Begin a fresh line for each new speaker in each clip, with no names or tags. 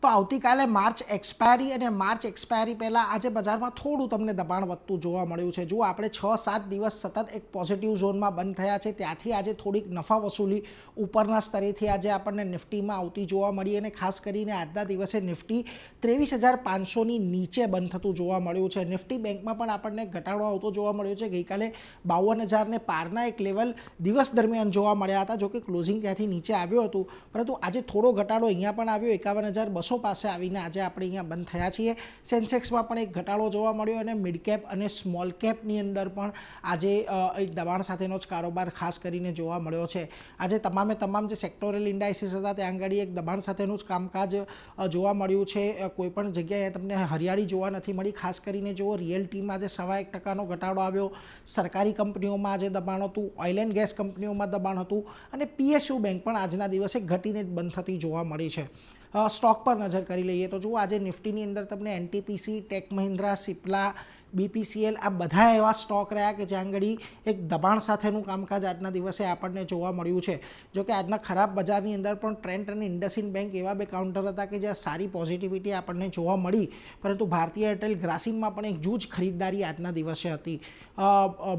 તો આવતીકાલે March expiry અને માર્ચ એક્સપાયરી પહેલાં આજે બજારમાં થોડું તમને દબાણ વધતું જોવા મળ્યું છે. જો આપણે 6-7 દિવસ સતત એક પોઝિટિવ ઝોનમાં બંધ થયા છે, ત્યાંથી આજે થોડીક નફા વસૂલી ઉપરના સ્તરેથી આજે આપણને નિફ્ટીમાં આવતી જોવા મળી અને ખાસ કરીને આજના દિવસે નિફ્ટી 23,500ની નીચે બંધ થતું જોવા મળ્યું છે. નિફ્ટી બેંકમાં પણ આપણને ઘટાડો આવતો જોવા મળ્યો છે. ગઈકાલે 52,000ને પારના એક લેવલ દિવસ દરમિયાન જોવા મળ્યા હતા, જો કે ક્લોઝિંગ ત્યાંથી નીચે આવ્યું હતું, પરંતુ આજે થોડો ઘટાડો અહીંયા પણ આવ્યો. 51,200 પાસે આવીને આજે આપણે અહીંયા બંધ થયા છીએ. સેન્સેક્સમાં પણ એક ઘટાડો જોવા મળ્યો અને મિડ કેપ અને સ્મોલ કેપની અંદર પણ આજે એક દબાણ સાથેનો જ કારોબાર ખાસ કરીને જોવા મળ્યો છે. આજે તમામ જે સેક્ટોરલ ઇન્ડાઇસીસ હતા ત્યાં આગળ એક દબાણ સાથેનું જ કામકાજ જોવા મળ્યું છે. કોઈપણ જગ્યાએ તમને હરિયાળી જોવા નથી મળી. ખાસ કરીને જુઓ, રિયલ્ટીમાં આજે 1.25% ઘટાડો આવ્યો, સરકારી કંપનીઓમાં આજે દબાણ હતું, ઓઇલ એન્ડ ગેસ કંપનીઓમાં દબાણ હતું અને પીએસયુ બેંક પણ આજના દિવસે ઘટીને જ બંધ થતી જોવા મળી છે. સ્ટોક પર નજર કરી લઈએ તો જુઓ, આજે નિફ્ટીની અંદર તમને NTPC, Tech Mahindra, Cipla, BPCL આ બધા એવા સ્ટોક રહ્યા કે જ્યાં આગળ એક દબાણ સાથેનું કામકાજ આજના દિવસે આપણને જોવા મળ્યું છે. જોકે આજના ખરાબ બજારની અંદર પણ ટ્રેન્ટ અને ઇન્ડસઇન્ડ બેંક એવા બે કાઉન્ટર હતા કે જ્યાં સારી પોઝિટિવિટી આપણને જોવા મળી, પરંતુ ભારતીય એરટેલ, ગ્રાસિમમાં પણ એક જૂજ ખરીદદારી આજના દિવસે હતી.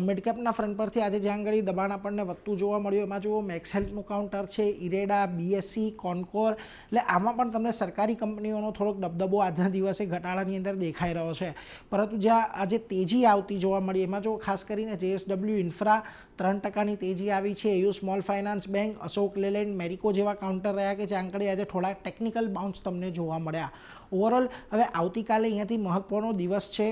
મિડકેપના ફ્રન્ટ પરથી આજે જ્યાં આગળ દબાણ આપણને વધતું જોવા મળ્યું એમાં જુઓ, મેક્સ હેલ્થનું કાઉન્ટર છે, ઇરેડા, બીએસસી, કોન્કોર, એટલે આમાં પણ તમને સરકારી કંપનીઓનો થોડોક દબદબો આજના દિવસે ઘટાડાની અંદર દેખાઈ રહ્યો છે. પરંતુ જ્યાં આજે તેજી આવતી જોવા મળી એમાં જો ખાસ કરીને જેએસડબલ્યુ ઇન્ફ્રા 3%ની તેજી આવી છે. AU Small Finance Bank, Ashok Leyland, Marico જેવા કાઉન્ટર રહ્યા કે જ્યાં આગળ આજે થોડા ટેકનિકલ બાઉન્સ તમને જોવા મળ્યા. ઓવરઓલ હવે આવતીકાલે અહીંયાથી મહત્વનો દિવસ છે.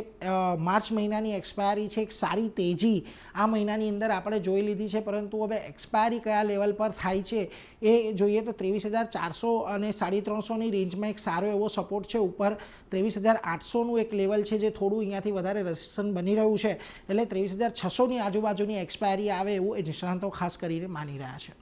માર્ચ મહિનાની એક્સપાયરી છે. એક સારી તેજી આ મહિનાની અંદર આપણે જોઈ લીધી છે, પરંતુ હવે એક્સપાયરી કયા લેવલ પર થાય છે એ જોઈએ તો 23,400 અને 350ની રેન્જમાં એક સારો એવો સપોર્ટ છે. ઉપર 23,800નું એક લેવલ છે જે થોડું અહીંયાથી વધારે રેઝિસ્ટન્સ બની રહ્યું છે, એટલે 23,600ની આજુબાજુની એક્સપાયરી આવે એવું એ નિષ્ણાંતો ખાસ કરીને માની રહ્યા છે.